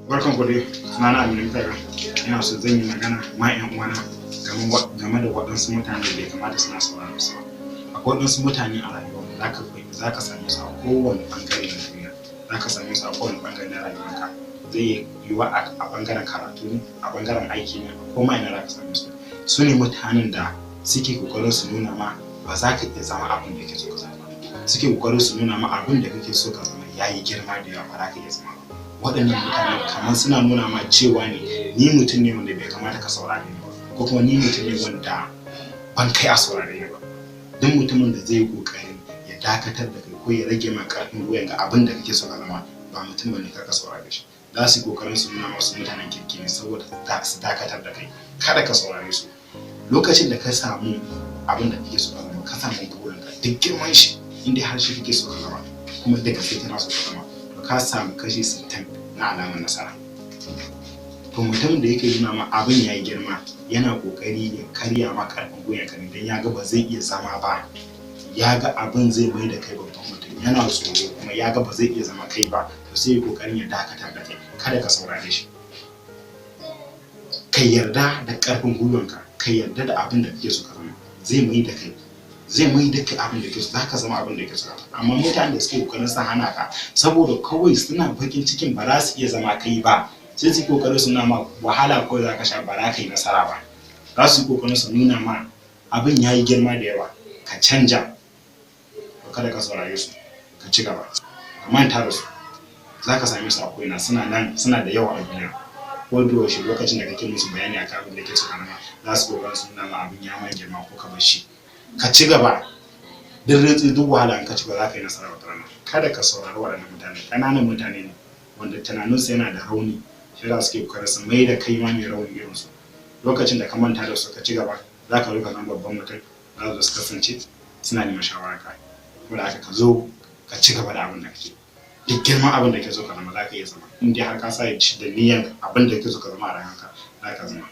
Barkan ku dai, sunana Aminu Kaga. Ina so zan yi magana ma 'yan uwana game da waɗansu mutane da bai kamata suna sauraron su ba. Akwai waɗansu mutane a rayuwa za ka same su a kowane ɓangare na duniya, za ka same su a kowane ɓangare na rayuwarka. Zai yiwu a ɓangaren karatu ne, a ɓangaren aiki ne, ko ma ina za ka same su. Su ne mutanen da suke ƙoƙarin su nuna ma ba za ka iya zama abin da kake so ka zama. Suke ƙoƙarin su nuna ma abin da kake so ka zama ya yi girma da yawa, ba za ka iya zama ba. Waɗannan mutane kamar suna nuna ma cewa ne ni mutum ne wanda bai kamata ka saurare ni ba, ko kuma ni mutum ne wanda ban kai a saurare ni ba. Duk mutumin da zai yi ƙoƙarin ya dakatar da kai ko ya rage ma ƙarfin gwiwa ga abin da kake so ka zama, ba mutum bane ka saurare shi. Za su yi ƙoƙarin su nuna masu mutanen kirki ne saboda su dakatar da kai, kada ka saurare su. Lokacin da ka samu abin da kake so ka zama, ka samu burinka duk girman shi, inda har shi kake so ka zama kuma da gaske kana so ka zama, ka samu kashi 60 na alamar nasara. To mutumin da yake nuna ma abin ya yi girma, yana kokari ya karya ma karfin gwiwa ka ne, dan ya ga ba zai iya zama ba, ya ga abin zai mai da kai babban mutum, yana tsoro kuma ya ga ba zai iya zama kai ba, to sai ya kokarin ya dakatar da kai, kada ka saurare shi. Ka yarda da karfin gwiwanka, ka yarda da abin da kake so ka zama, zai mai da kai abin da ke so, za ka zama abin da ke so. Amma mutanen da suke kokarin su hana ka saboda kawai suna bakin cikin ba za su iya zama kai ba, sai su kokarin su nuna ma wahala kawai za ka sha, ba za ka yi nasara ba. Za su yi kokarin su nuna ma abin ya yi girma da yawa, ka canja. Kada ka saurare su, ka ci gaba, ka manta da su. Za ka same su a ko'ina, suna da yawa a duniya. Ko da yaushe lokacin da kake musu bayani akan abin da ke so ka zama, za su kokarin su nuna ma abin ya ma girma ko ka bar shi. Ka ci gaba, duk wahala in ka ci gaba za ka yi nasara wata rana. Kada ka saurari waɗannan mutane, ƙananan mutane ne wanda tunaninsu yana da rauni, shi za su ke kokarin su mai da kai ma mai rauni irin su. Lokacin da ka manta da su, ka ci gaba, za ka zo ka zama babban mutum, za su kasance suna neman shawararka. Saboda haka ka zo ka ci gaba da abin da kake. Duk girman abin da ke so ka zama za ka iya zama, in dai har ka sa shi da niyyar abin da ke so ka zama a rayuwarka, za ka zama.